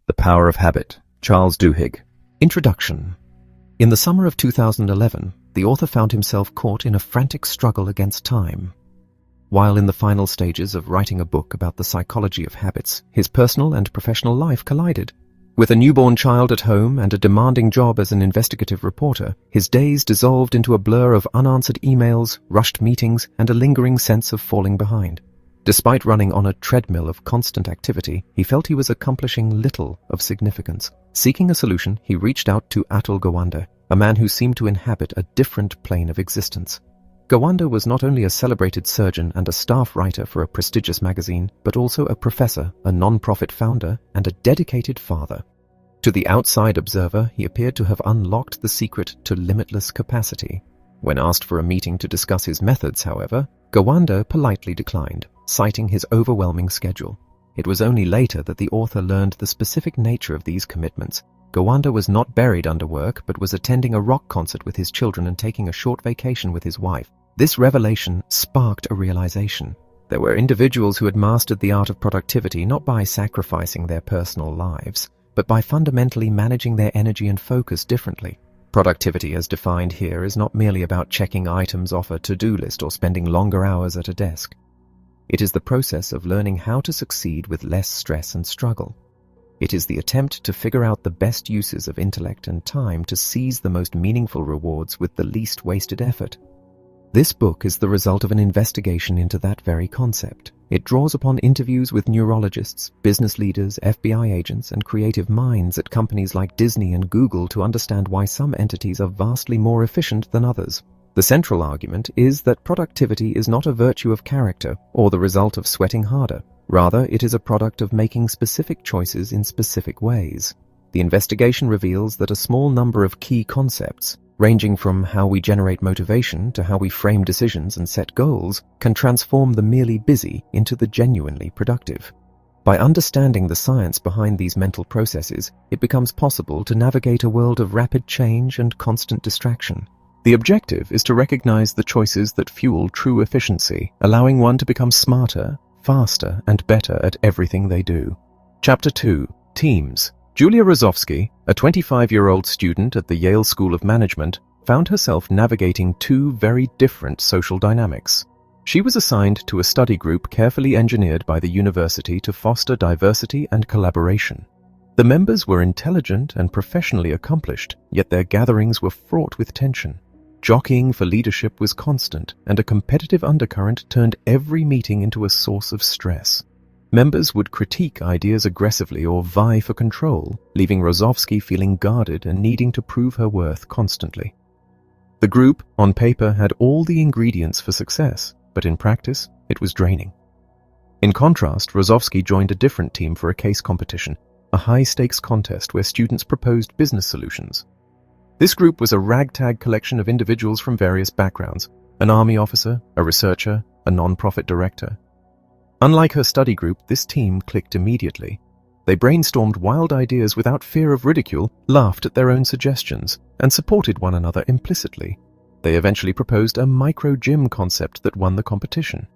The Power of Habit, Charles Duhigg. Introduction. In the summer of 2011, the author found himself caught in a frantic struggle against time. While in the final stages of writing a book about the psychology of habits, his personal and professional life collided. With a newborn child at home and a demanding job as an investigative reporter, his days dissolved into a blur of unanswered emails, rushed meetings, and a lingering sense of falling behind. Despite running on a treadmill of constant activity, he felt he was accomplishing little of significance. Seeking a solution, he reached out to Atul Gawande, a man who seemed to inhabit a different plane of existence. Gawande was not only a celebrated surgeon and a staff writer for a prestigious magazine, but also a professor, a non-profit founder, and a dedicated father. To the outside observer, he appeared to have unlocked the secret to limitless capacity. When asked for a meeting to discuss his methods, however, Gawande politely declined, citing his overwhelming schedule. It was only later that the author learned the specific nature of these commitments. Gawande was not buried under work, but was attending a rock concert with his children and taking a short vacation with his wife. This revelation sparked a realization. There were individuals who had mastered the art of productivity not by sacrificing their personal lives, but by fundamentally managing their energy and focus differently. Productivity, as defined here, is not merely about checking items off a to-do list or spending longer hours at a desk. It is the process of learning how to succeed with less stress and struggle. It is the attempt to figure out the best uses of intellect and time to seize the most meaningful rewards with the least wasted effort. This book is the result of an investigation into that very concept. It draws upon interviews with neurologists, business leaders, FBI agents, and creative minds at companies like Disney and Google to understand why some entities are vastly more efficient than others. The central argument is that productivity is not a virtue of character or the result of sweating harder. Rather, it is a product of making specific choices in specific ways. The investigation reveals that a small number of key concepts, ranging from how we generate motivation to how we frame decisions and set goals, can transform the merely busy into the genuinely productive. By understanding the science behind these mental processes, it becomes possible to navigate a world of rapid change and constant distraction. The objective is to recognize the choices that fuel true efficiency, allowing one to become smarter, faster, and better at everything they do. Chapter 2. Teams. Julia Rozovsky, a 25-year-old student at the Yale School of Management, found herself navigating two very different social dynamics. She was assigned to a study group carefully engineered by the university to foster diversity and collaboration. The members were intelligent and professionally accomplished, yet their gatherings were fraught with tension. Jockeying for leadership was constant, and a competitive undercurrent turned every meeting into a source of stress. Members would critique ideas aggressively or vie for control, leaving Rozovsky feeling guarded and needing to prove her worth constantly. The group, on paper, had all the ingredients for success, but in practice, it was draining. In contrast, Rozovsky joined a different team for a case competition, a high-stakes contest where students proposed business solutions. This group was a ragtag collection of individuals from various backgrounds, an army officer, a researcher, a non-profit director. Unlike her study group, this team clicked immediately. They brainstormed wild ideas without fear of ridicule, laughed at their own suggestions, and supported one another implicitly. They eventually proposed a micro-gym concept that won the competition.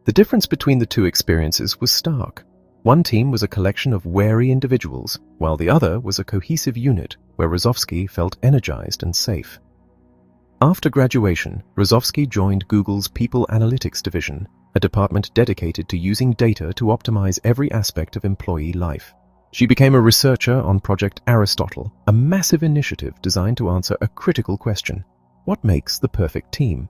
The difference between the two experiences was stark. One team was a collection of wary individuals, while the other was a cohesive unit where Rozovsky felt energized and safe. After graduation, Rozovsky joined Google's People Analytics division, a department dedicated to using data to optimize every aspect of employee life. She became a researcher on Project Aristotle, a massive initiative designed to answer a critical question: what makes the perfect team?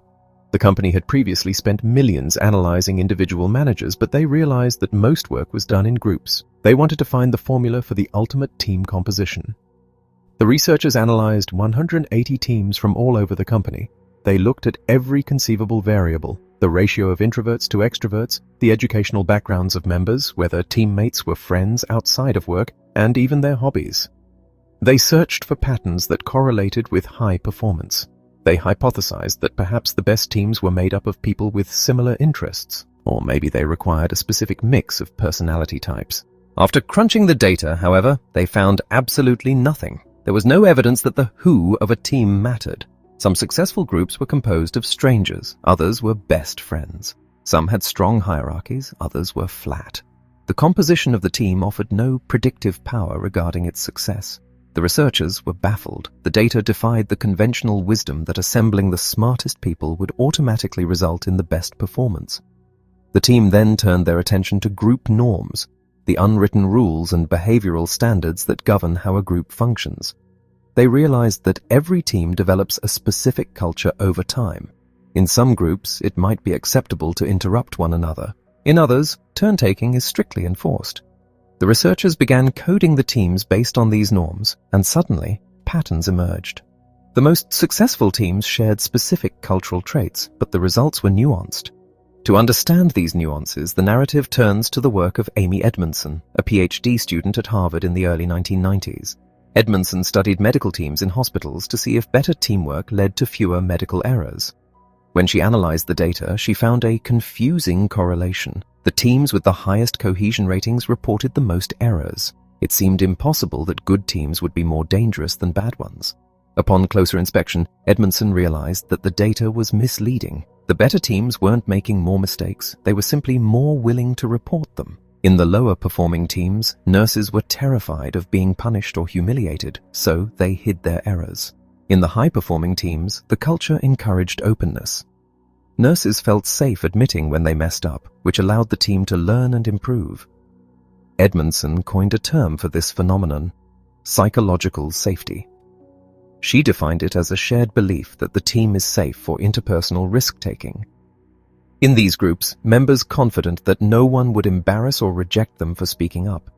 The company had previously spent millions analyzing individual managers, but they realized that most work was done in groups. They wanted to find the formula for the ultimate team composition. The researchers analyzed 180 teams from all over the company. They looked at every conceivable variable: the ratio of introverts to extroverts, the educational backgrounds of members, whether teammates were friends outside of work, and even their hobbies. They searched for patterns that correlated with high performance. They hypothesized that perhaps the best teams were made up of people with similar interests, or maybe they required a specific mix of personality types. After crunching the data, however, they found absolutely nothing. There was no evidence that the who of a team mattered. Some successful groups were composed of strangers, others were best friends. Some had strong hierarchies, others were flat. The composition of the team offered no predictive power regarding its success. The researchers were baffled. The data defied the conventional wisdom that assembling the smartest people would automatically result in the best performance. The team then turned their attention to group norms, the unwritten rules and behavioral standards that govern how a group functions. They realized that every team develops a specific culture over time. In some groups, it might be acceptable to interrupt one another. In others, turn-taking is strictly enforced. The researchers began coding the teams based on these norms, and suddenly, patterns emerged. The most successful teams shared specific cultural traits, but the results were nuanced. To understand these nuances, the narrative turns to the work of Amy Edmondson, a PhD student at Harvard in the early 1990s. Edmondson studied medical teams in hospitals to see if better teamwork led to fewer medical errors. When she analyzed the data, she found a confusing correlation. The teams with the highest cohesion ratings reported the most errors. It seemed impossible that good teams would be more dangerous than bad ones. Upon closer inspection, Edmondson realized that the data was misleading. The better teams weren't making more mistakes, they were simply more willing to report them. In the lower-performing teams, nurses were terrified of being punished or humiliated, so they hid their errors. In the high-performing teams, the culture encouraged openness. Nurses felt safe admitting when they messed up, which allowed the team to learn and improve. Edmondson coined a term for this phenomenon: psychological safety. She defined it as a shared belief that the team is safe for interpersonal risk-taking. In these groups, members confident that no one would embarrass or reject them for speaking up.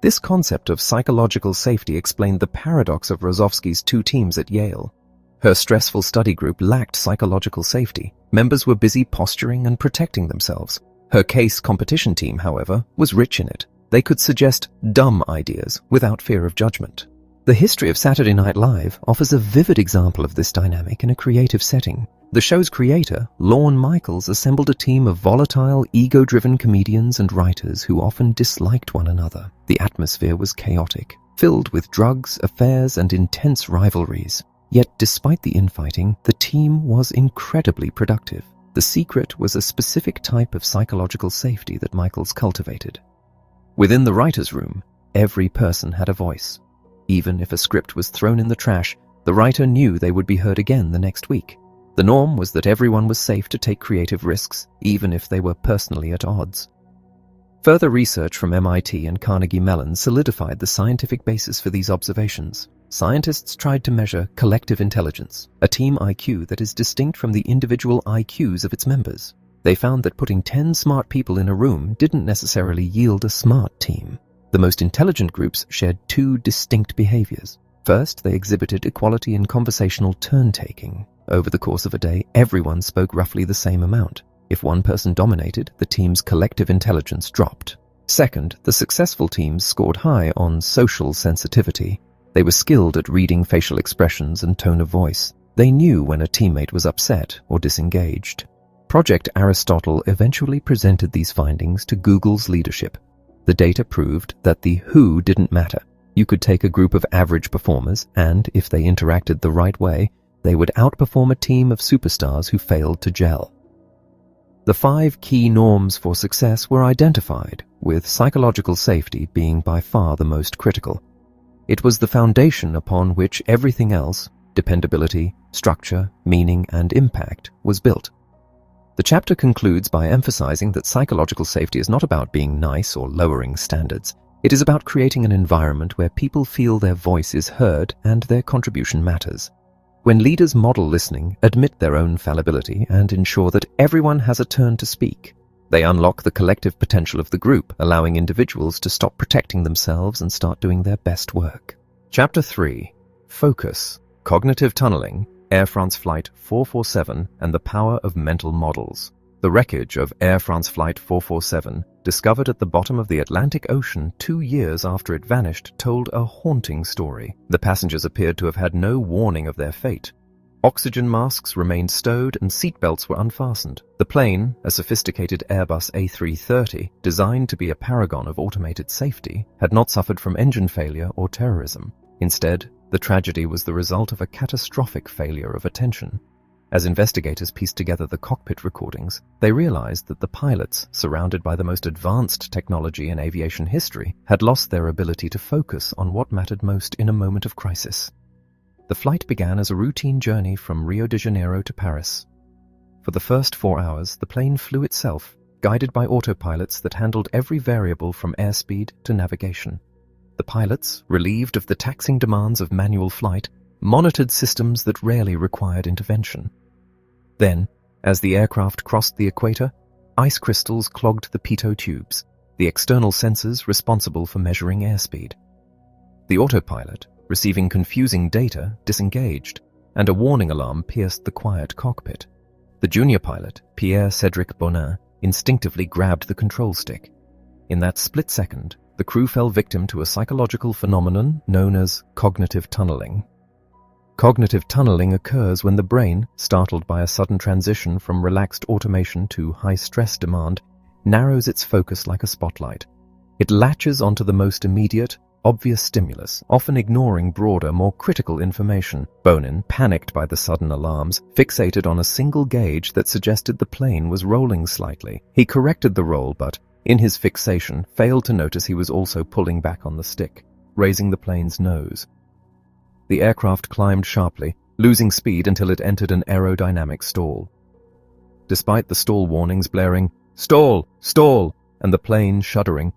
This concept of psychological safety explained the paradox of Rozovsky's two teams at Yale. Her stressful study group lacked psychological safety. Members were busy posturing and protecting themselves. Her case competition team, however, was rich in it. They could suggest dumb ideas without fear of judgment. The history of Saturday Night Live offers a vivid example of this dynamic in a creative setting. The show's creator, Lorne Michaels, assembled a team of volatile, ego-driven comedians and writers who often disliked one another. The atmosphere was chaotic, filled with drugs, affairs, and intense rivalries. Yet, despite the infighting, the team was incredibly productive. The secret was a specific type of psychological safety that Michaels cultivated. Within the writer's room, every person had a voice. Even if a script was thrown in the trash, the writer knew they would be heard again the next week. The norm was that everyone was safe to take creative risks, even if they were personally at odds. Further research from MIT and Carnegie Mellon solidified the scientific basis for these observations. Scientists tried to measure collective intelligence, a team IQ that is distinct from the individual IQs of its members. They found that putting 10 smart people in a room didn't necessarily yield a smart team. The most intelligent groups shared two distinct behaviors. First, they exhibited equality in conversational turn-taking. Over the course of a day, everyone spoke roughly the same amount. If one person dominated, the team's collective intelligence dropped. Second, the successful teams scored high on social sensitivity. They were skilled at reading facial expressions and tone of voice. They knew when a teammate was upset or disengaged. Project Aristotle eventually presented these findings to Google's leadership. The data proved that the who didn't matter. You could take a group of average performers, and if they interacted the right way, they would outperform a team of superstars who failed to gel. The 5 key norms for success were identified, with psychological safety being by far the most critical. It was the foundation upon which everything else, dependability, structure, meaning, and impact, was built. The chapter concludes by emphasizing that psychological safety is not about being nice or lowering standards. It is about creating an environment where people feel their voice is heard and their contribution matters. When leaders model listening, admit their own fallibility, and ensure that everyone has a turn to speak, they unlock the collective potential of the group, allowing individuals to stop protecting themselves and start doing their best work. Chapter 3. Focus, Cognitive Tunneling, Air France Flight 447 and the Power of Mental Models. The wreckage of Air France Flight 447, discovered at the bottom of the Atlantic Ocean 2 years after it vanished, told a haunting story. The passengers appeared to have had no warning of their fate. Oxygen masks remained stowed and seatbelts were unfastened. The plane, a sophisticated Airbus A330, designed to be a paragon of automated safety, had not suffered from engine failure or terrorism. Instead, the tragedy was the result of a catastrophic failure of attention. As investigators pieced together the cockpit recordings, they realized that the pilots, surrounded by the most advanced technology in aviation history, had lost their ability to focus on what mattered most in a moment of crisis. The flight began as a routine journey from Rio de Janeiro to Paris. For the first 4 hours, the plane flew itself, guided by autopilots that handled every variable from airspeed to navigation. The pilots, relieved of the taxing demands of manual flight, monitored systems that rarely required intervention. Then, as the aircraft crossed the equator, ice crystals clogged the pitot tubes, the external sensors responsible for measuring airspeed. The autopilot, receiving confusing data, disengaged, and a warning alarm pierced the quiet cockpit. The junior pilot, Pierre-Cédric Bonin, instinctively grabbed the control stick. In that split second, the crew fell victim to a psychological phenomenon known as cognitive tunneling. Cognitive tunneling occurs when the brain, startled by a sudden transition from relaxed automation to high-stress demand, narrows its focus like a spotlight. It latches onto the most immediate, obvious stimulus, often ignoring broader, more critical information. Bonin, panicked by the sudden alarms, fixated on a single gauge that suggested the plane was rolling slightly. He corrected the roll, but, in his fixation, failed to notice he was also pulling back on the stick, raising the plane's nose. The aircraft climbed sharply, losing speed until it entered an aerodynamic stall. Despite the stall warnings blaring, "Stall! Stall!" and the plane shuddering,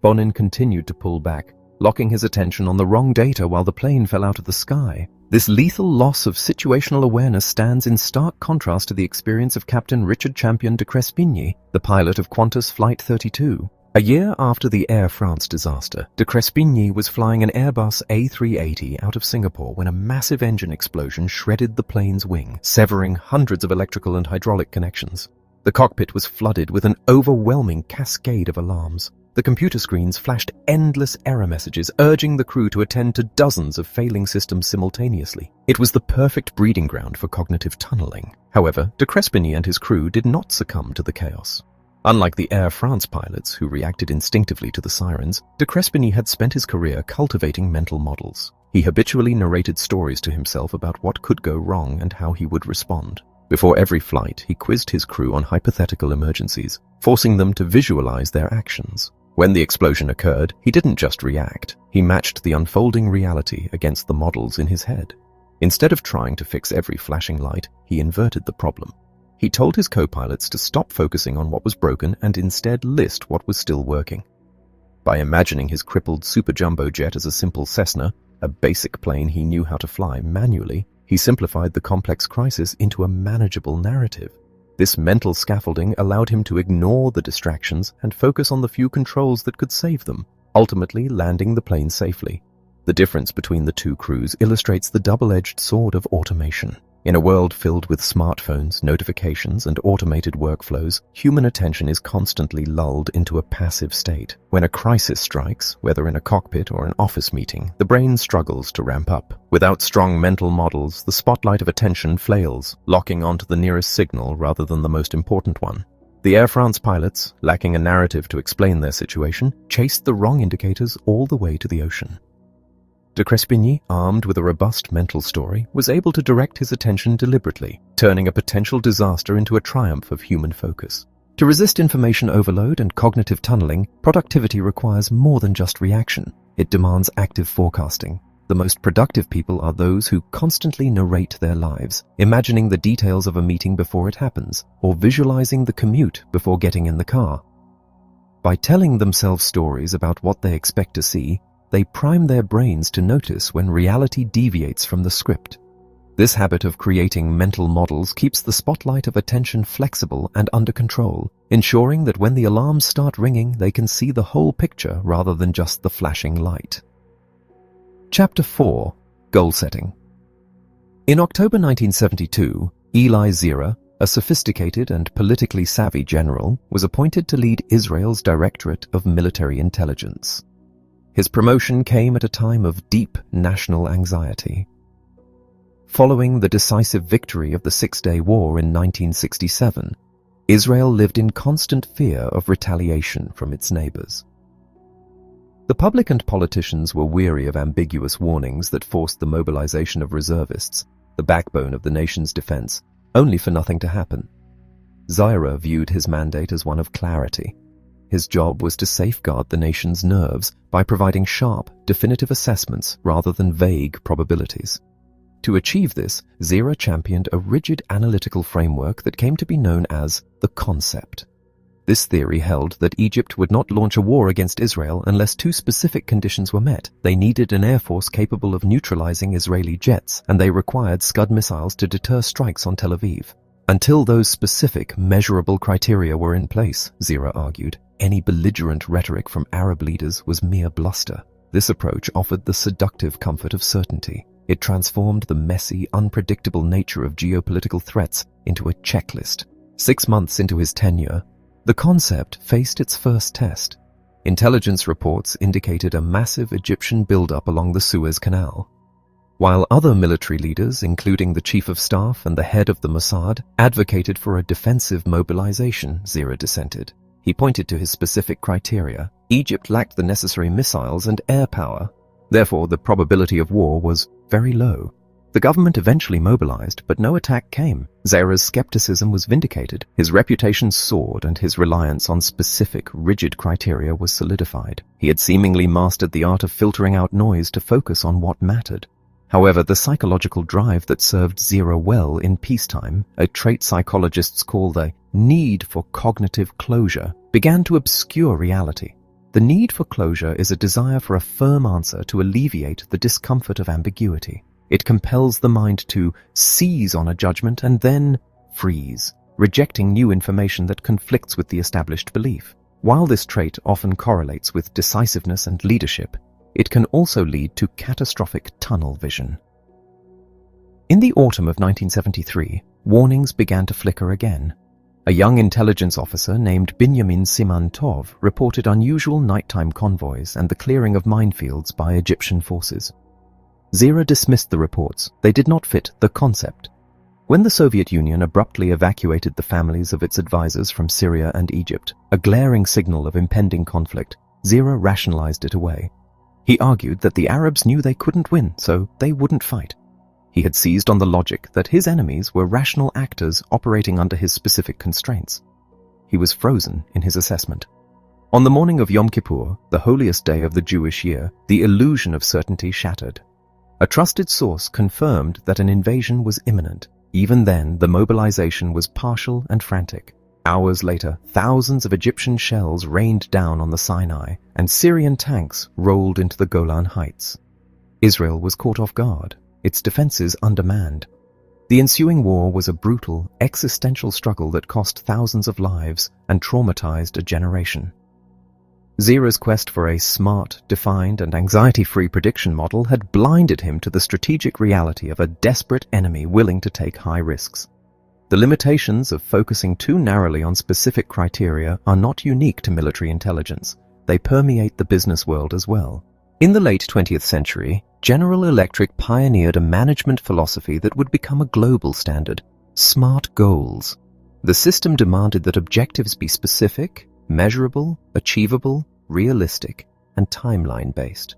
Bonin continued to pull back, locking his attention on the wrong data while the plane fell out of the sky. This lethal loss of situational awareness stands in stark contrast to the experience of Captain Richard Champion de Crespigny, the pilot of Qantas Flight 32. A year after the Air France disaster, de Crespigny was flying an Airbus A380 out of Singapore when a massive engine explosion shredded the plane's wing, severing hundreds of electrical and hydraulic connections. The cockpit was flooded with an overwhelming cascade of alarms. The computer screens flashed endless error messages, urging the crew to attend to dozens of failing systems simultaneously. It was the perfect breeding ground for cognitive tunneling. However, de Crespigny and his crew did not succumb to the chaos. Unlike the Air France pilots, who reacted instinctively to the sirens, de Crespigny had spent his career cultivating mental models. He habitually narrated stories to himself about what could go wrong and how he would respond. Before every flight, he quizzed his crew on hypothetical emergencies, forcing them to visualize their actions. When the explosion occurred, he didn't just react. He matched the unfolding reality against the models in his head. Instead of trying to fix every flashing light, he inverted the problem. He told his co-pilots to stop focusing on what was broken and instead list what was still working. By imagining his crippled super jumbo jet as a simple Cessna, a basic plane he knew how to fly manually, he simplified the complex crisis into a manageable narrative. This mental scaffolding allowed him to ignore the distractions and focus on the few controls that could save them, ultimately landing the plane safely. The difference between the two crews illustrates the double-edged sword of automation. In a world filled with smartphones, notifications, and automated workflows, human attention is constantly lulled into a passive state. When a crisis strikes, whether in a cockpit or an office meeting, the brain struggles to ramp up. Without strong mental models, the spotlight of attention flails, locking onto the nearest signal rather than the most important one. The Air France pilots, lacking a narrative to explain their situation, chased the wrong indicators all the way to the ocean. De Crespigny, armed with a robust mental story, was able to direct his attention deliberately, turning a potential disaster into a triumph of human focus. To resist information overload and cognitive tunneling, productivity requires more than just reaction. It demands active forecasting. The most productive people are those who constantly narrate their lives, imagining the details of a meeting before it happens, or visualizing the commute before getting in the car. By telling themselves stories about what they expect to see, they prime their brains to notice when reality deviates from the script. This habit of creating mental models keeps the spotlight of attention flexible and under control, ensuring that when the alarms start ringing, they can see the whole picture rather than just the flashing light. Chapter 4. Goal Setting. In October 1972, Eli Zira, a sophisticated and politically savvy general, was appointed to lead Israel's Directorate of Military Intelligence. His promotion came at a time of deep national anxiety. Following the decisive victory of the Six-Day War in 1967, Israel lived in constant fear of retaliation from its neighbors. The public and politicians were weary of ambiguous warnings that forced the mobilization of reservists, the backbone of the nation's defense, only for nothing to happen. Zira viewed his mandate as one of clarity. His job was to safeguard the nation's nerves by providing sharp, definitive assessments rather than vague probabilities. To achieve this, Zira championed a rigid analytical framework that came to be known as the concept. This theory held that Egypt would not launch a war against Israel unless two specific conditions were met. They needed an air force capable of neutralizing Israeli jets, and they required Scud missiles to deter strikes on Tel Aviv. Until those specific, measurable criteria were in place, Zira argued, any belligerent rhetoric from Arab leaders was mere bluster. This approach offered the seductive comfort of certainty. It transformed the messy, unpredictable nature of geopolitical threats into a checklist. 6 months into his tenure, the concept faced its first test. Intelligence reports indicated a massive Egyptian buildup along the Suez Canal. While other military leaders, including the Chief of Staff and the head of the Mossad, advocated for a defensive mobilization, Zira dissented. He pointed to his specific criteria. Egypt lacked the necessary missiles and air power. Therefore, the probability of war was very low. The government eventually mobilized, but no attack came. Zira's skepticism was vindicated. His reputation soared, and his reliance on specific, rigid criteria was solidified. He had seemingly mastered the art of filtering out noise to focus on what mattered. However, the psychological drive that served Zira well in peacetime, a trait psychologists call the need for cognitive closure, began to obscure reality. The need for closure is a desire for a firm answer to alleviate the discomfort of ambiguity. It compels the mind to seize on a judgment and then freeze, rejecting new information that conflicts with the established belief. While this trait often correlates with decisiveness and leadership, it can also lead to catastrophic tunnel vision. In the autumn of 1973, warnings began to flicker again. A young intelligence officer named Binyamin Siman Tov reported unusual nighttime convoys and the clearing of minefields by Egyptian forces. Zira dismissed the reports. They did not fit the concept. When the Soviet Union abruptly evacuated the families of its advisors from Syria and Egypt, a glaring signal of impending conflict, Zira rationalized it away. He argued that the Arabs knew they couldn't win, so they wouldn't fight. He had seized on the logic that his enemies were rational actors operating under his specific constraints. He was frozen in his assessment. On the morning of Yom Kippur, the holiest day of the Jewish year, the illusion of certainty shattered. A trusted source confirmed that an invasion was imminent. Even then, the mobilization was partial and frantic. Hours later, thousands of Egyptian shells rained down on the Sinai, and Syrian tanks rolled into the Golan Heights. Israel was caught off guard, its defenses undermanned. The ensuing war was a brutal, existential struggle that cost thousands of lives and traumatized a generation. Zira's quest for a smart, defined, and anxiety-free prediction model had blinded him to the strategic reality of a desperate enemy willing to take high risks. The limitations of focusing too narrowly on specific criteria are not unique to military intelligence. They permeate the business world as well. In the late 20th century, General Electric pioneered a management philosophy that would become a global standard: SMART goals. The system demanded that objectives be specific, measurable, achievable, realistic, and timeline-based.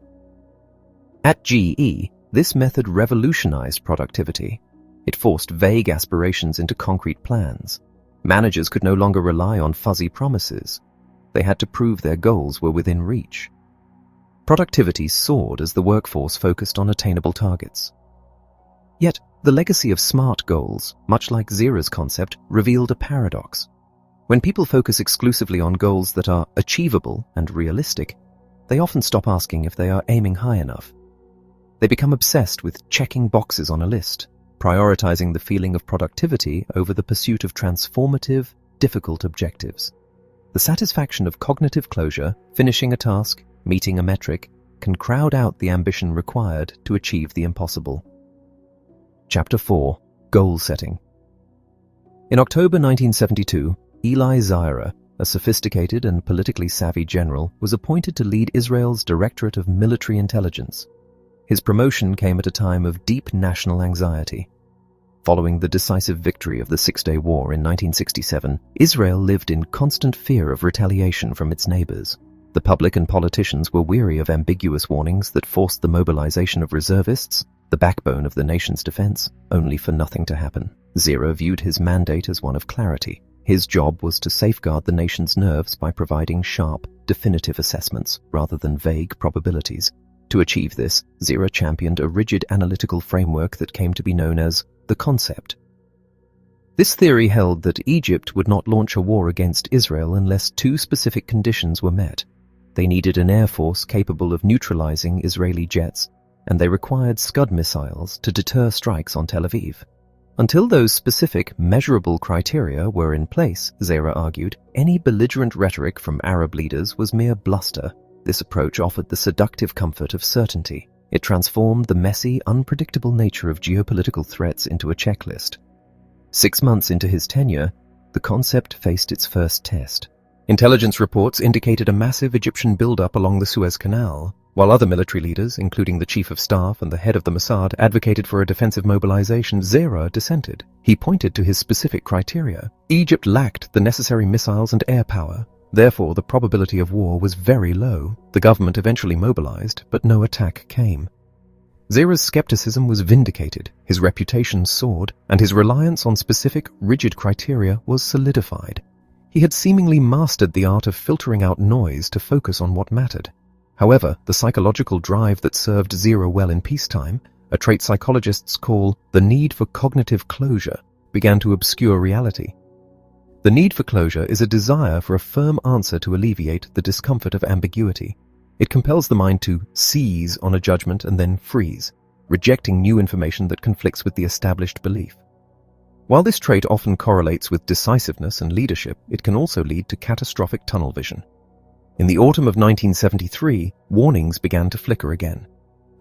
At GE, this method revolutionized productivity. It forced vague aspirations into concrete plans. Managers could no longer rely on fuzzy promises. They had to prove their goals were within reach. Productivity soared as the workforce focused on attainable targets. Yet, the legacy of SMART goals, much like Zira's concept, revealed a paradox. When people focus exclusively on goals that are achievable and realistic, they often stop asking if they are aiming high enough. They become obsessed with checking boxes on a list, prioritizing the feeling of productivity over the pursuit of transformative, difficult objectives. The satisfaction of cognitive closure, finishing a task, meeting a metric, can crowd out the ambition required to achieve the impossible. Chapter 4. Goal Setting. In October 1972, Eli Zira, a sophisticated and politically savvy general, was appointed to lead Israel's Directorate of Military Intelligence. His promotion came at a time of deep national anxiety. Following the decisive victory of the Six-Day War in 1967, Israel lived in constant fear of retaliation from its neighbors. The public and politicians were weary of ambiguous warnings that forced the mobilization of reservists, the backbone of the nation's defense, only for nothing to happen. Zero viewed his mandate as one of clarity. His job was to safeguard the nation's nerves by providing sharp, definitive assessments rather than vague probabilities. To achieve this, Zero championed a rigid analytical framework that came to be known as the concept. This theory held that Egypt would not launch a war against Israel unless two specific conditions were met. They needed an air force capable of neutralizing Israeli jets, and they required Scud missiles to deter strikes on Tel Aviv. Until those specific, measurable criteria were in place, Zera argued, any belligerent rhetoric from Arab leaders was mere bluster. This approach offered the seductive comfort of certainty. It transformed the messy, unpredictable nature of geopolitical threats into a checklist. 6 months into his tenure, the concept faced its first test. Intelligence reports indicated a massive Egyptian buildup along the Suez Canal, while other military leaders, including the chief of staff and the head of the Mossad, advocated for a defensive mobilization. Zera dissented. He pointed to his specific criteria. Egypt lacked the necessary missiles and air power. Therefore, the probability of war was very low. The government eventually mobilized, but no attack came. Zera's skepticism was vindicated, his reputation soared, and his reliance on specific, rigid criteria was solidified. He had seemingly mastered the art of filtering out noise to focus on what mattered. However, the psychological drive that served Zera well in peacetime, a trait psychologists call the need for cognitive closure, began to obscure reality. The need for closure is a desire for a firm answer to alleviate the discomfort of ambiguity. It compels the mind to seize on a judgment and then freeze, rejecting new information that conflicts with the established belief. While this trait often correlates with decisiveness and leadership, it can also lead to catastrophic tunnel vision. In the autumn of 1973, warnings began to flicker again.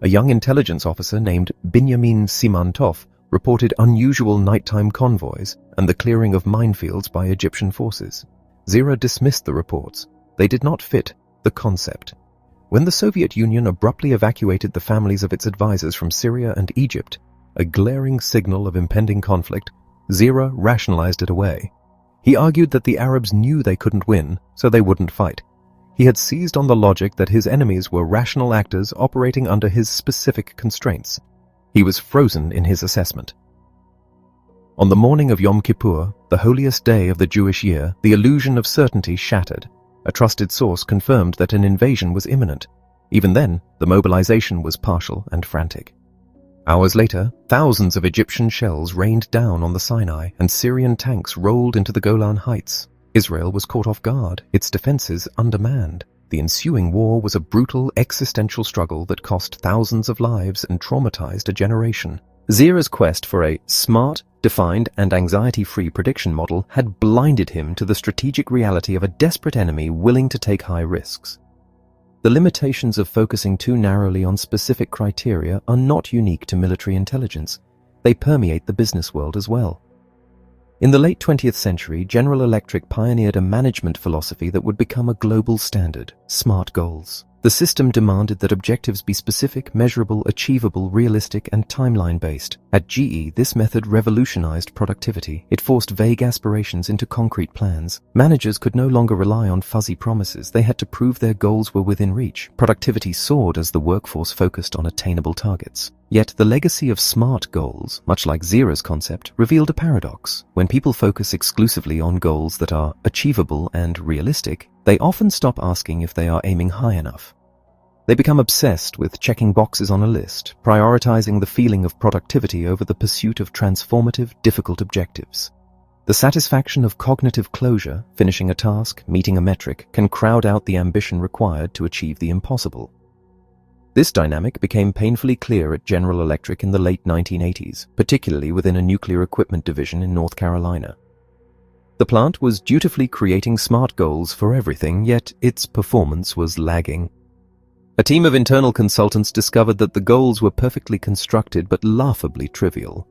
A young intelligence officer named Binyamin Simantov reported unusual nighttime convoys and the clearing of minefields by Egyptian forces. Zera dismissed the reports. They did not fit the concept. When the Soviet Union abruptly evacuated the families of its advisors from Syria and Egypt, a glaring signal of impending conflict, Zera rationalized it away. He argued that the Arabs knew they couldn't win, so they wouldn't fight. He had seized on the logic that his enemies were rational actors operating under his specific constraints. He was frozen in his assessment. On the morning of Yom Kippur, the holiest day of the Jewish year, the illusion of certainty shattered. A trusted source confirmed that an invasion was imminent. Even then, the mobilization was partial and frantic. Hours later, thousands of Egyptian shells rained down on the Sinai, and Syrian tanks rolled into the Golan Heights. Israel was caught off guard, its defenses undermanned. The ensuing war was a brutal existential struggle that cost thousands of lives and traumatized a generation. Zera's quest for a smart, defined, and anxiety-free prediction model had blinded him to the strategic reality of a desperate enemy willing to take high risks. The limitations of focusing too narrowly on specific criteria are not unique to military intelligence. They permeate the business world as well. In the late 20th century, General Electric pioneered a management philosophy that would become a global standard: SMART goals. The system demanded that objectives be specific, measurable, achievable, realistic, and timeline-based. At GE, this method revolutionized productivity. It forced vague aspirations into concrete plans. Managers could no longer rely on fuzzy promises. They had to prove their goals were within reach. Productivity soared as the workforce focused on attainable targets. Yet the legacy of SMART goals, much like Zera's concept, revealed a paradox. When people focus exclusively on goals that are achievable and realistic, they often stop asking if they are aiming high enough. They become obsessed with checking boxes on a list, prioritizing the feeling of productivity over the pursuit of transformative, difficult objectives. The satisfaction of cognitive closure, finishing a task, meeting a metric, can crowd out the ambition required to achieve the impossible. This dynamic became painfully clear at General Electric in the late 1980s, particularly within a nuclear equipment division in North Carolina. The plant was dutifully creating SMART goals for everything, yet its performance was lagging. A team of internal consultants discovered that the goals were perfectly constructed but laughably trivial.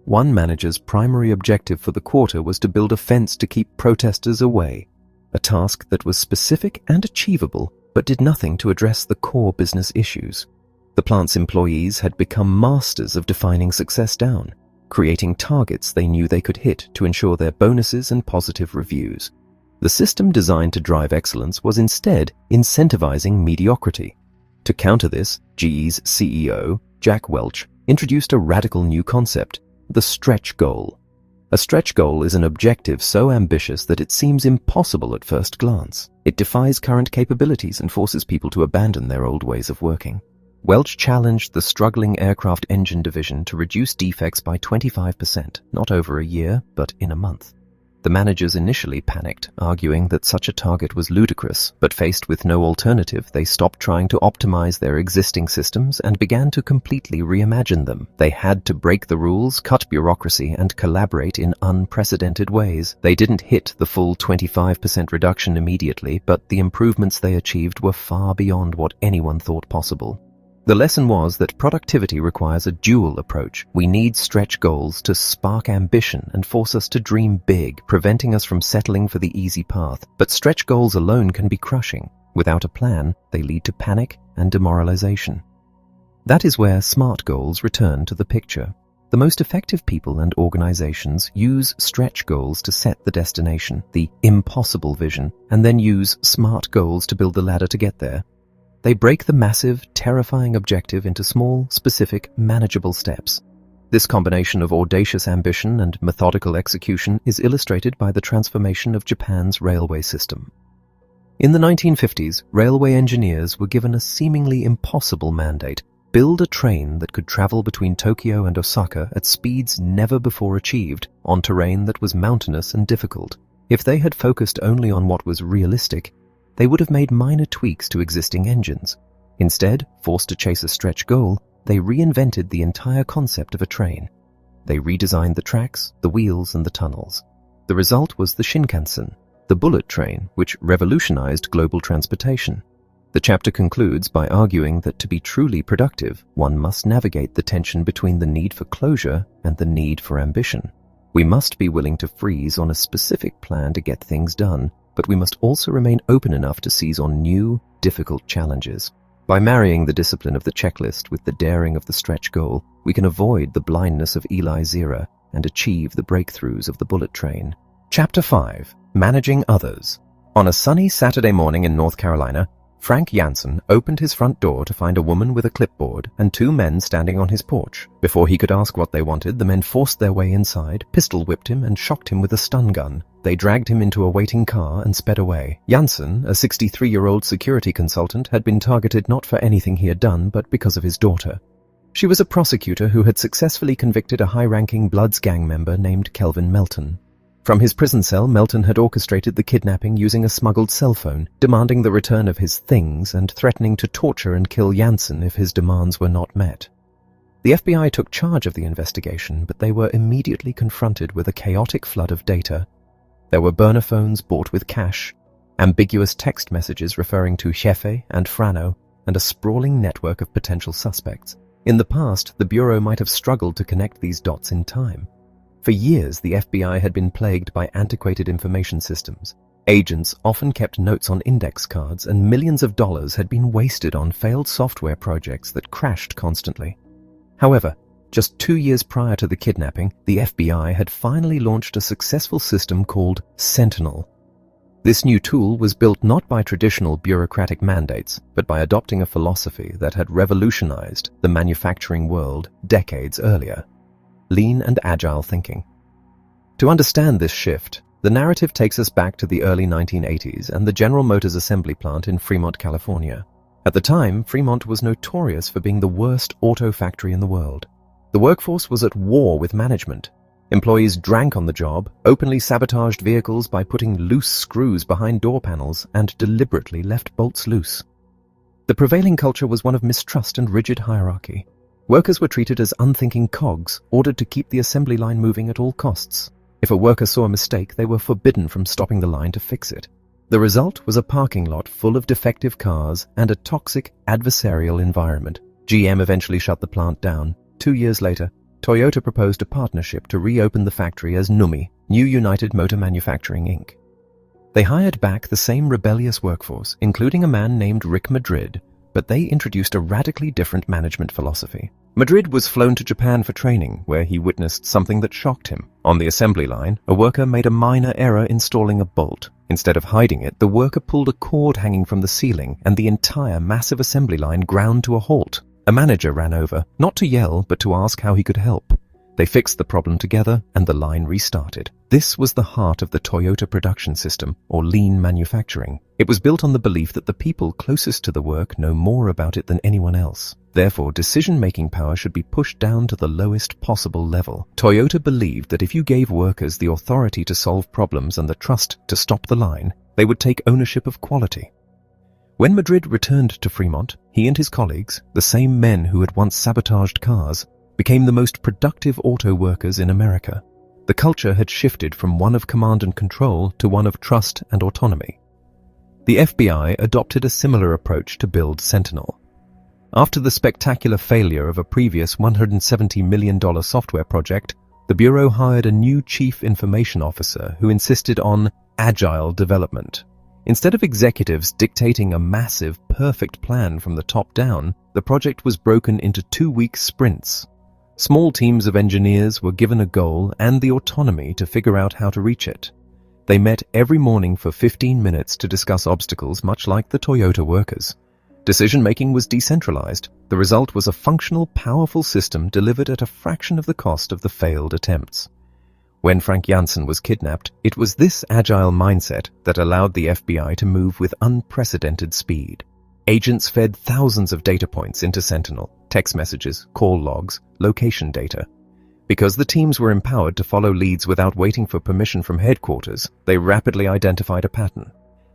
One manager's primary objective for the quarter was to build a fence to keep protesters away, a task that was specific and achievable, but did nothing to address the core business issues. The plant's employees had become masters of defining success down, creating targets they knew they could hit to ensure their bonuses and positive reviews. The system designed to drive excellence was instead incentivizing mediocrity. To counter this, GE's CEO, Jack Welch, introduced a radical new concept, the stretch goal. A stretch goal is an objective so ambitious that it seems impossible at first glance. It defies current capabilities and forces people to abandon their old ways of working. Welch challenged the struggling aircraft engine division to reduce defects by 25%, not over a year, but in a month. The managers initially panicked, arguing that such a target was ludicrous, but faced with no alternative, they stopped trying to optimize their existing systems and began to completely reimagine them. They had to break the rules, cut bureaucracy, and collaborate in unprecedented ways. They didn't hit the full 25% reduction immediately, but the improvements they achieved were far beyond what anyone thought possible. The lesson was that productivity requires a dual approach. We need stretch goals to spark ambition and force us to dream big, preventing us from settling for the easy path. But stretch goals alone can be crushing. Without a plan, they lead to panic and demoralization. That is where SMART goals return to the picture. The most effective people and organizations use stretch goals to set the destination, the impossible vision, and then use SMART goals to build the ladder to get there. They break the massive, terrifying objective into small, specific, manageable steps. This combination of audacious ambition and methodical execution is illustrated by the transformation of Japan's railway system. In the 1950s, railway engineers were given a seemingly impossible mandate: build a train that could travel between Tokyo and Osaka at speeds never before achieved, on terrain that was mountainous and difficult. If they had focused only on what was realistic, they would have made minor tweaks to existing engines. Instead, forced to chase a stretch goal, they reinvented the entire concept of a train. They redesigned the tracks, the wheels, and the tunnels. The result was the Shinkansen, the bullet train, which revolutionized global transportation. The chapter concludes by arguing that to be truly productive, one must navigate the tension between the need for closure and the need for ambition. We must be willing to freeze on a specific plan to get things done, but we must also remain open enough to seize on new, difficult challenges. By marrying the discipline of the checklist with the daring of the stretch goal, we can avoid the blindness of Eli Zira and achieve the breakthroughs of the bullet train. Chapter 5. Managing Others. On a sunny Saturday morning in North Carolina, Frank Jansen opened his front door to find a woman with a clipboard and two men standing on his porch. Before he could ask what they wanted, the men forced their way inside, pistol-whipped him, and shocked him with a stun gun. They dragged him into a waiting car and sped away. Jansen, a 63-year-old security consultant, had been targeted not for anything he had done, but because of his daughter. She was a prosecutor who had successfully convicted a high-ranking Bloods gang member named Kelvin Melton. From his prison cell, Melton had orchestrated the kidnapping using a smuggled cell phone, demanding the return of his things and threatening to torture and kill Jansen if his demands were not met. The FBI took charge of the investigation, but they were immediately confronted with a chaotic flood of data. There were burner phones bought with cash, ambiguous text messages referring to Jefe and Frano, and a sprawling network of potential suspects. In the past, the Bureau might have struggled to connect these dots in time. For years, the FBI had been plagued by antiquated information systems. Agents often kept notes on index cards, and millions of dollars had been wasted on failed software projects that crashed constantly. However, just 2 years prior to the kidnapping, the FBI had finally launched a successful system called Sentinel. This new tool was built not by traditional bureaucratic mandates, but by adopting a philosophy that had revolutionized the manufacturing world decades earlier: lean and agile thinking. To understand this shift, the narrative takes us back to the early 1980s and the General Motors assembly plant in Fremont, California. At the time, Fremont was notorious for being the worst auto factory in the world. The workforce was at war with management. Employees drank on the job, openly sabotaged vehicles by putting loose screws behind door panels, and deliberately left bolts loose. The prevailing culture was one of mistrust and rigid hierarchy. Workers were treated as unthinking cogs, ordered to keep the assembly line moving at all costs. If a worker saw a mistake, they were forbidden from stopping the line to fix it. The result was a parking lot full of defective cars and a toxic, adversarial environment. GM eventually shut the plant down. 2 years later, Toyota proposed a partnership to reopen the factory as NUMMI, New United Motor Manufacturing, Inc. They hired back the same rebellious workforce, including a man named Rick Madrid, but they introduced a radically different management philosophy. Madrid was flown to Japan for training, where he witnessed something that shocked him. On the assembly line, a worker made a minor error installing a bolt. Instead of hiding it, the worker pulled a cord hanging from the ceiling, and the entire massive assembly line ground to a halt. A manager ran over, not to yell, but to ask how he could help. They fixed the problem together, and the line restarted. This was the heart of the Toyota production system, or lean manufacturing. It was built on the belief that the people closest to the work know more about it than anyone else. Therefore, decision-making power should be pushed down to the lowest possible level. Toyota believed that if you gave workers the authority to solve problems and the trust to stop the line, they would take ownership of quality. When Madrid returned to Fremont, he and his colleagues, the same men who had once sabotaged cars, became the most productive auto workers in America. The culture had shifted from one of command and control to one of trust and autonomy. The FBI adopted a similar approach to build Sentinel. After the spectacular failure of a previous $170 million software project, the Bureau hired a new chief information officer who insisted on agile development. Instead of executives dictating a massive, perfect plan from the top down, the project was broken into 2-week sprints. Small teams of engineers were given a goal and the autonomy to figure out how to reach it. They met every morning for 15 minutes to discuss obstacles, much like the Toyota workers. Decision-making was decentralized. The result was a functional, powerful system delivered at a fraction of the cost of the failed attempts. When Frank Janssen was kidnapped, it was this agile mindset that allowed the FBI to move with unprecedented speed. Agents fed thousands of data points into Sentinel, text messages, call logs, location data. Because the teams were empowered to follow leads without waiting for permission from headquarters, they rapidly identified a pattern.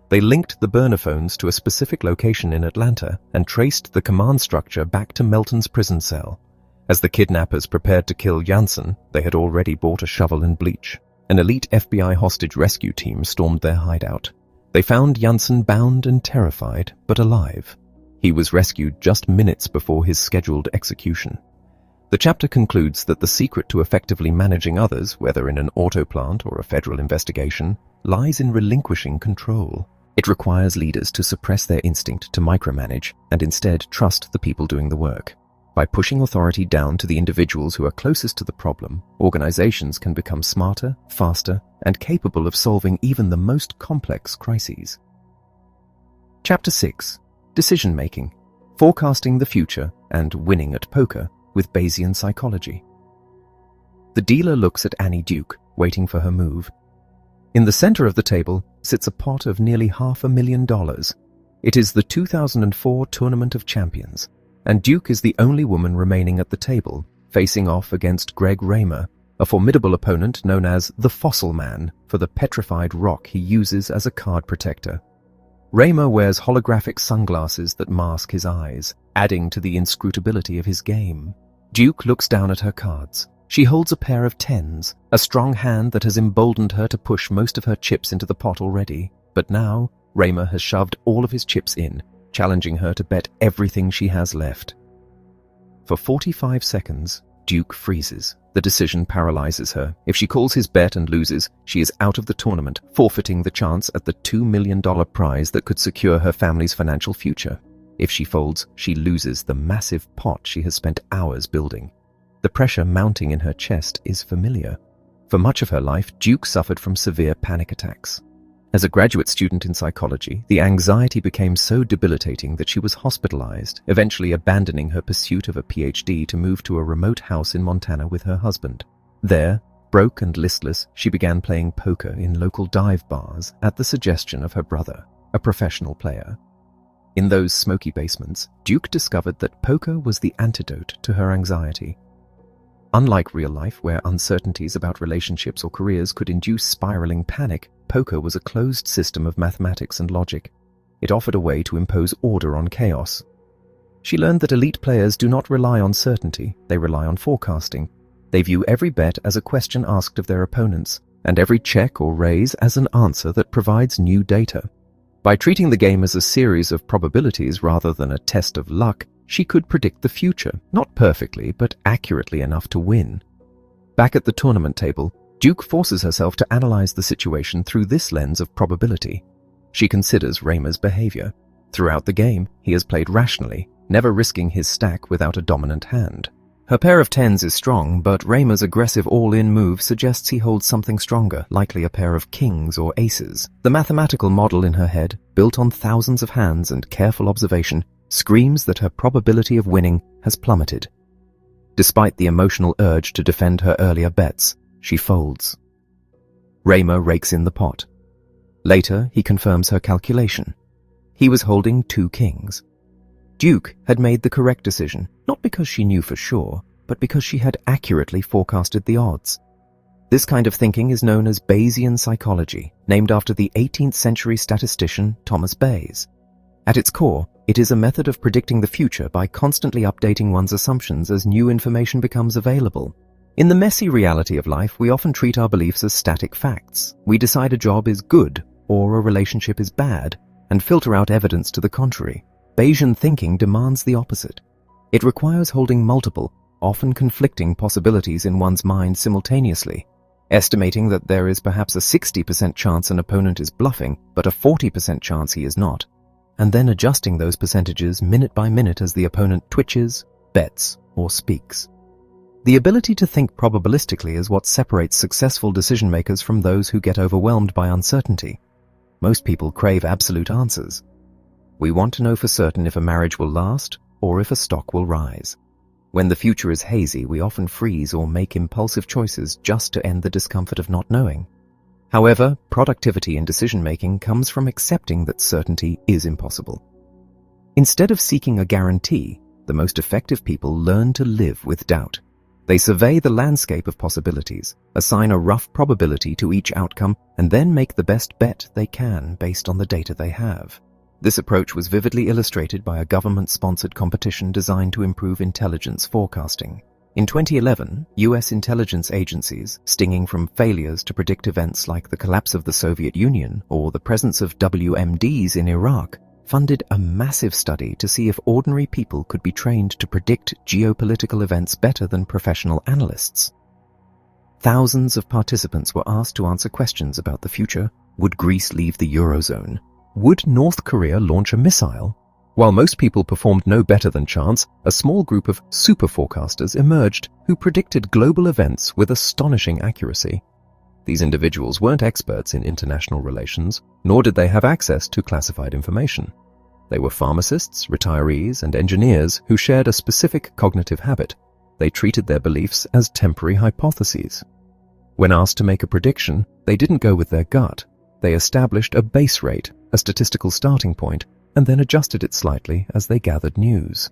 They linked the burner phones to a specific location in Atlanta and traced the command structure back to Melton's prison cell. As the kidnappers prepared to kill Janssen, they had already bought a shovel and bleach. An elite FBI hostage rescue team stormed their hideout. They found Janssen bound and terrified, but alive. He was rescued just minutes before his scheduled execution. The chapter concludes that the secret to effectively managing others, whether in an auto plant or a federal investigation, lies in relinquishing control. It requires leaders to suppress their instinct to micromanage and instead trust the people doing the work. By pushing authority down to the individuals who are closest to the problem, organizations can become smarter, faster, and capable of solving even the most complex crises. Chapter 6. Decision-making, forecasting the future, and winning at poker with Bayesian psychology. The dealer looks at Annie Duke, waiting for her move. In the center of the table sits a pot of nearly $500,000. It is the 2004 Tournament of Champions, and Duke is the only woman remaining at the table, facing off against Greg Raymer, a formidable opponent known as the Fossil Man for the petrified rock he uses as a card protector. Raymer wears holographic sunglasses that mask his eyes, adding to the inscrutability of his game. Duke looks down at her cards. She holds a pair of tens, a strong hand that has emboldened her to push most of her chips into the pot already. But now, Raymer has shoved all of his chips in, challenging her to bet everything she has left. For 45 seconds, Duke freezes. The decision paralyzes her. If she calls his bet and loses, she is out of the tournament, forfeiting the chance at the $2 million prize that could secure her family's financial future. If she folds, she loses the massive pot she has spent hours building. The pressure mounting in her chest is familiar. For much of her life, Duke suffered from severe panic attacks. As a graduate student in psychology, the anxiety became so debilitating that she was hospitalized, eventually abandoning her pursuit of a PhD to move to a remote house in Montana with her husband. There, broke and listless, she began playing poker in local dive bars at the suggestion of her brother, a professional player. In those smoky basements, Duke discovered that poker was the antidote to her anxiety. Unlike real life, where uncertainties about relationships or careers could induce spiraling panic, poker was a closed system of mathematics and logic. It offered a way to impose order on chaos. She learned that elite players do not rely on certainty, they rely on forecasting. They view every bet as a question asked of their opponents, and every check or raise as an answer that provides new data. By treating the game as a series of probabilities rather than a test of luck, she could predict the future, not perfectly, but accurately enough to win. Back at the tournament table, Duke forces herself to analyze the situation through this lens of probability. She considers Raymer's behavior. Throughout the game, he has played rationally, never risking his stack without a dominant hand. Her pair of tens is strong, but Raymer's aggressive all-in move suggests he holds something stronger, likely a pair of kings or aces. The mathematical model in her head, built on thousands of hands and careful observation, screams that her probability of winning has plummeted. Despite the emotional urge to defend her earlier bets, she folds. Raymer rakes in the pot. Later, he confirms her calculation. He was holding 2 kings. Duke had made the correct decision, not because she knew for sure, but because she had accurately forecasted the odds. This kind of thinking is known as Bayesian psychology, named after the 18th century statistician Thomas Bayes. At its core, it is a method of predicting the future by constantly updating one's assumptions as new information becomes available. In the messy reality of life, we often treat our beliefs as static facts. We decide a job is good or a relationship is bad, and filter out evidence to the contrary. Bayesian thinking demands the opposite. It requires holding multiple, often conflicting possibilities in one's mind simultaneously, estimating that there is perhaps a 60% chance an opponent is bluffing, but a 40% chance he is not, and then adjusting those percentages minute by minute as the opponent twitches, bets, or speaks. The ability to think probabilistically is what separates successful decision-makers from those who get overwhelmed by uncertainty. Most people crave absolute answers. We want to know for certain if a marriage will last or if a stock will rise. When the future is hazy, we often freeze or make impulsive choices just to end the discomfort of not knowing. However, productivity in decision-making comes from accepting that certainty is impossible. Instead of seeking a guarantee, the most effective people learn to live with doubt. They survey the landscape of possibilities, assign a rough probability to each outcome, and then make the best bet they can based on the data they have. This approach was vividly illustrated by a government-sponsored competition designed to improve intelligence forecasting. In 2011, US intelligence agencies, stinging from failures to predict events like the collapse of the Soviet Union or the presence of WMDs in Iraq, funded a massive study to see if ordinary people could be trained to predict geopolitical events better than professional analysts. Thousands of participants were asked to answer questions about the future. Would Greece leave the Eurozone? Would North Korea launch a missile? While most people performed no better than chance, a small group of super forecasters emerged who predicted global events with astonishing accuracy. These individuals weren't experts in international relations, nor did they have access to classified information. They were pharmacists, retirees, and engineers who shared a specific cognitive habit. They treated their beliefs as temporary hypotheses. When asked to make a prediction, they didn't go with their gut. They established a base rate, a statistical starting point, and then adjusted it slightly as they gathered news.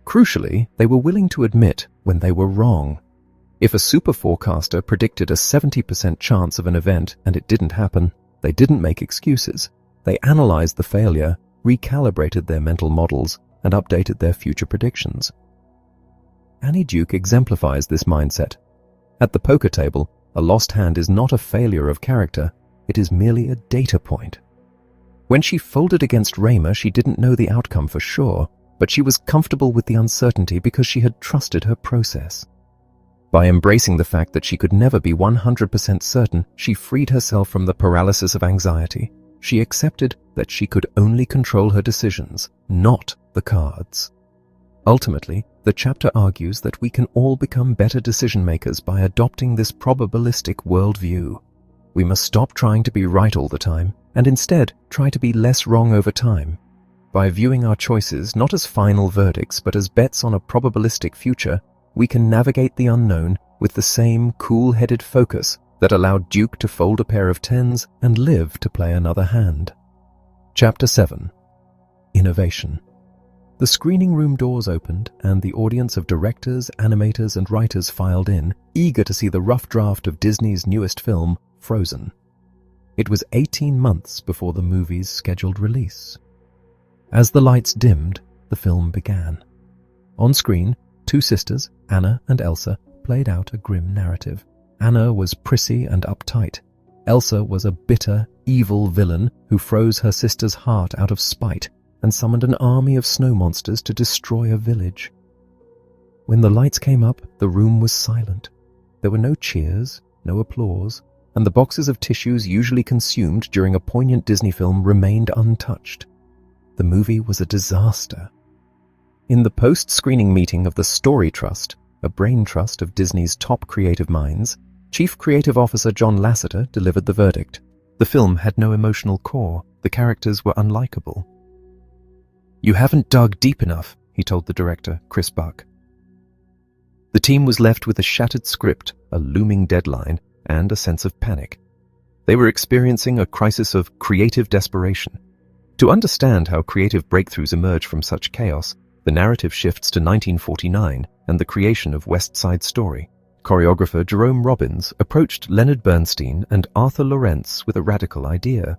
Crucially, they were willing to admit when they were wrong. If a super forecaster predicted a 70% chance of an event and it didn't happen, they didn't make excuses. They analyzed the failure, recalibrated their mental models, and updated their future predictions. Annie Duke exemplifies this mindset. At the poker table, a lost hand is not a failure of character, it is merely a data point. When she folded against Raymer, she didn't know the outcome for sure, but she was comfortable with the uncertainty because she had trusted her process. By embracing the fact that she could never be 100% certain, she freed herself from the paralysis of anxiety. She accepted that she could only control her decisions, not the cards. Ultimately, the chapter argues that we can all become better decision-makers by adopting this probabilistic worldview. We must stop trying to be right all the time, and instead try to be less wrong over time. By viewing our choices not as final verdicts but as bets on a probabilistic future, we can navigate the unknown with the same cool-headed focus that allowed Duke to fold a pair of tens and live to play another hand. Chapter 7. Innovation. The screening room doors opened, and the audience of directors, animators, and writers filed in, eager to see the rough draft of Disney's newest film, Frozen. It was 18 months before the movie's scheduled release. As the lights dimmed, the film began. On screen, two sisters, Anna and Elsa, played out a grim narrative. Anna was prissy and uptight. Elsa was a bitter, evil villain who froze her sister's heart out of spite and summoned an army of snow monsters to destroy a village. When the lights came up, the room was silent. There were no cheers, no applause, and the boxes of tissues usually consumed during a poignant Disney film remained untouched. The movie was a disaster. In the post-screening meeting of the Story Trust, a brain trust of Disney's top creative minds, Chief Creative Officer John Lasseter delivered the verdict. The film had no emotional core. The characters were unlikable. "You haven't dug deep enough," he told the director, Chris Buck. The team was left with a shattered script, a looming deadline, and a sense of panic. They were experiencing a crisis of creative desperation. To understand how creative breakthroughs emerge from such chaos, the narrative shifts to 1949 and the creation of West Side Story. Choreographer Jerome Robbins approached Leonard Bernstein and Arthur Lawrence with a radical idea.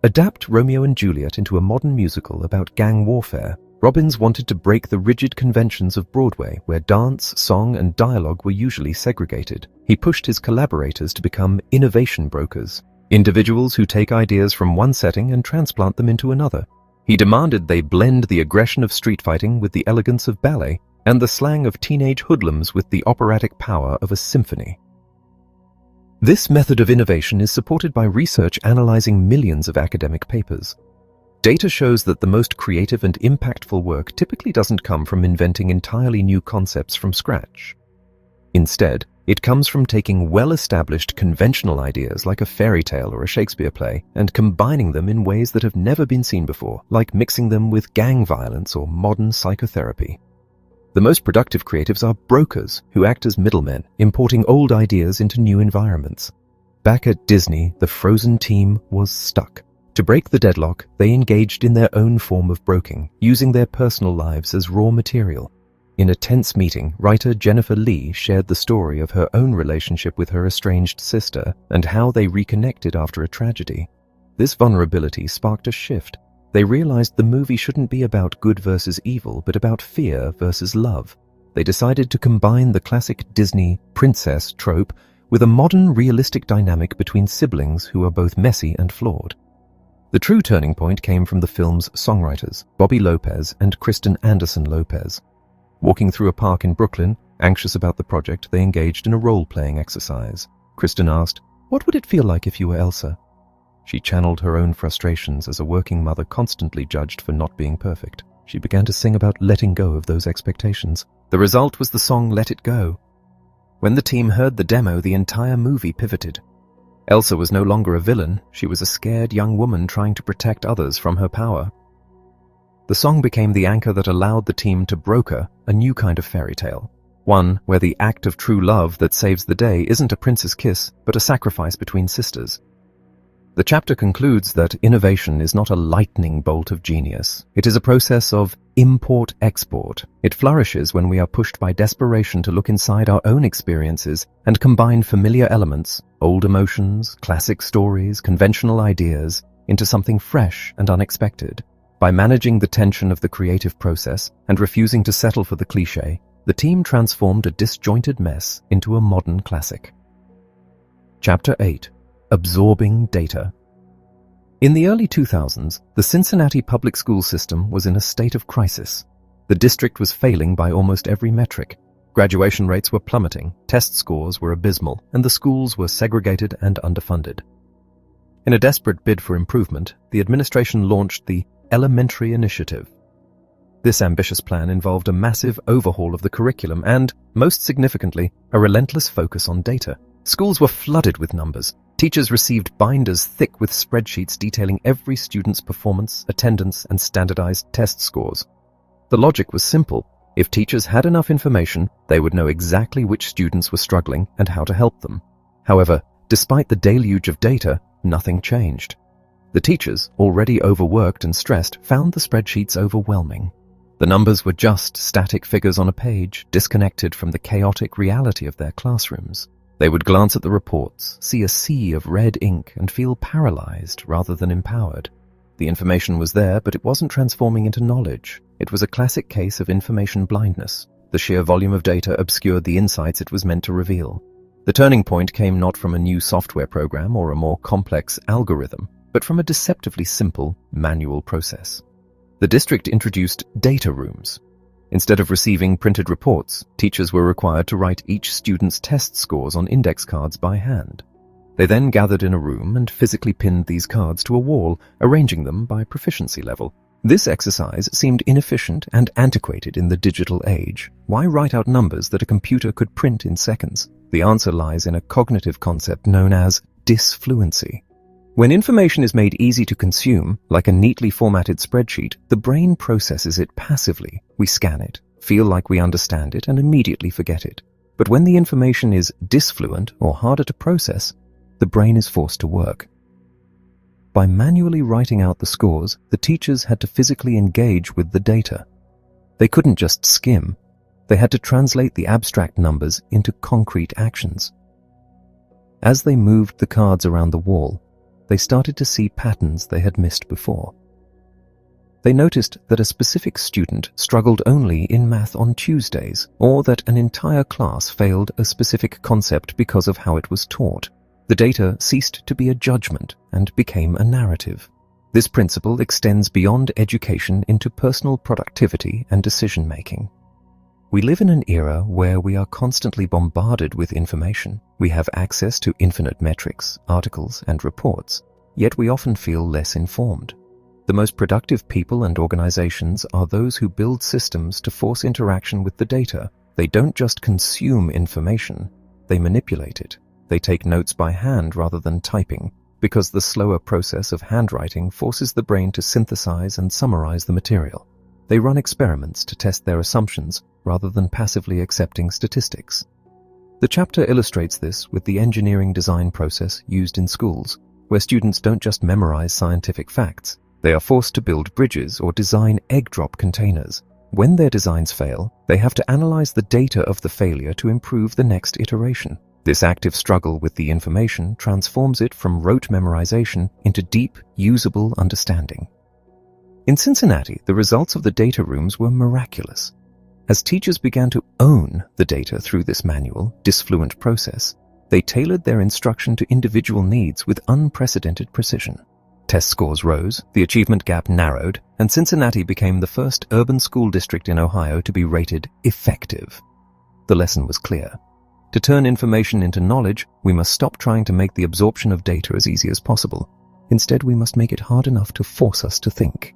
Adapt Romeo and Juliet into a modern musical about gang warfare. Robbins wanted to break the rigid conventions of Broadway, where dance, song, and dialogue were usually segregated. He pushed his collaborators to become innovation brokers, individuals who take ideas from one setting and transplant them into another. He demanded they blend the aggression of street fighting with the elegance of ballet, and the slang of teenage hoodlums with the operatic power of a symphony. This method of innovation is supported by research analyzing millions of academic papers. Data shows that the most creative and impactful work typically doesn't come from inventing entirely new concepts from scratch. Instead, it comes from taking well-established conventional ideas like a fairy tale or a Shakespeare play and combining them in ways that have never been seen before, like mixing them with gang violence or modern psychotherapy. The most productive creatives are brokers who act as middlemen, importing old ideas into new environments. Back at Disney, the Frozen team was stuck. To break the deadlock, they engaged in their own form of broking, using their personal lives as raw material. In a tense meeting, writer Jennifer Lee shared the story of her own relationship with her estranged sister and how they reconnected after a tragedy. This vulnerability sparked a shift. They realized the movie shouldn't be about good versus evil, but about fear versus love. They decided to combine the classic Disney princess trope with a modern, realistic dynamic between siblings who are both messy and flawed. The true turning point came from the film's songwriters, Bobby Lopez and Kristen Anderson Lopez. Walking through a park in Brooklyn, anxious about the project, they engaged in a role-playing exercise. Kristen asked, "What would it feel like if you were Elsa?" She channeled her own frustrations as a working mother constantly judged for not being perfect. She began to sing about letting go of those expectations. The result was the song Let It Go. When the team heard the demo, the entire movie pivoted. Elsa was no longer a villain, she was a scared young woman trying to protect others from her power. The song became the anchor that allowed the team to broker a new kind of fairy tale. One where the act of true love that saves the day isn't a prince's kiss, but a sacrifice between sisters. The chapter concludes that innovation is not a lightning bolt of genius. It is a process of import-export. It flourishes when we are pushed by desperation to look inside our own experiences and combine familiar elements, old emotions, classic stories, conventional ideas, into something fresh and unexpected. By managing the tension of the creative process and refusing to settle for the cliché, the team transformed a disjointed mess into a modern classic. Chapter 8. Absorbing data. In the early 2000s, the Cincinnati public school system was in a state of crisis. The district was failing by almost every metric. Graduation rates were plummeting, test scores were abysmal, and the schools were segregated and underfunded. In a desperate bid for improvement, the administration launched the Elementary Initiative. This ambitious plan involved a massive overhaul of the curriculum and, most significantly, a relentless focus on data. Schools were flooded with numbers. Teachers received binders thick with spreadsheets detailing every student's performance, attendance, and standardized test scores. The logic was simple. If teachers had enough information, they would know exactly which students were struggling and how to help them. However, despite the deluge of data, nothing changed. The teachers, already overworked and stressed, found the spreadsheets overwhelming. The numbers were just static figures on a page, disconnected from the chaotic reality of their classrooms. They would glance at the reports, see a sea of red ink, and feel paralyzed rather than empowered. The information was there, but it wasn't transforming into knowledge. It was a classic case of information blindness. The sheer volume of data obscured the insights it was meant to reveal. The turning point came not from a new software program or a more complex algorithm, but from a deceptively simple manual process. The district introduced data rooms. Instead of receiving printed reports, teachers were required to write each student's test scores on index cards by hand. They then gathered in a room and physically pinned these cards to a wall, arranging them by proficiency level. This exercise seemed inefficient and antiquated in the digital age. Why write out numbers that a computer could print in seconds? The answer lies in a cognitive concept known as disfluency. When information is made easy to consume, like a neatly formatted spreadsheet, the brain processes it passively. We scan it, feel like we understand it, and immediately forget it. But when the information is disfluent or harder to process, the brain is forced to work. By manually writing out the scores, the teachers had to physically engage with the data. They couldn't just skim. They had to translate the abstract numbers into concrete actions. As they moved the cards around the wall, they started to see patterns they had missed before. They noticed that a specific student struggled only in math on Tuesdays, or that an entire class failed a specific concept because of how it was taught. The data ceased to be a judgment and became a narrative. This principle extends beyond education into personal productivity and decision-making. We live in an era where we are constantly bombarded with information. We have access to infinite metrics, articles, and reports, yet we often feel less informed. The most productive people and organizations are those who build systems to force interaction with the data. They don't just consume information, they manipulate it. They take notes by hand rather than typing, because the slower process of handwriting forces the brain to synthesize and summarize the material. They run experiments to test their assumptions rather than passively accepting statistics. The chapter illustrates this with the engineering design process used in schools, where students don't just memorize scientific facts. They are forced to build bridges or design egg drop containers. When their designs fail, they have to analyze the data of the failure to improve the next iteration. This active struggle with the information transforms it from rote memorization into deep, usable understanding. In Cincinnati, the results of the data rooms were miraculous. As teachers began to own the data through this manual, disfluent process, they tailored their instruction to individual needs with unprecedented precision. Test scores rose, the achievement gap narrowed, and Cincinnati became the first urban school district in Ohio to be rated effective. The lesson was clear. To turn information into knowledge, we must stop trying to make the absorption of data as easy as possible. Instead, we must make it hard enough to force us to think.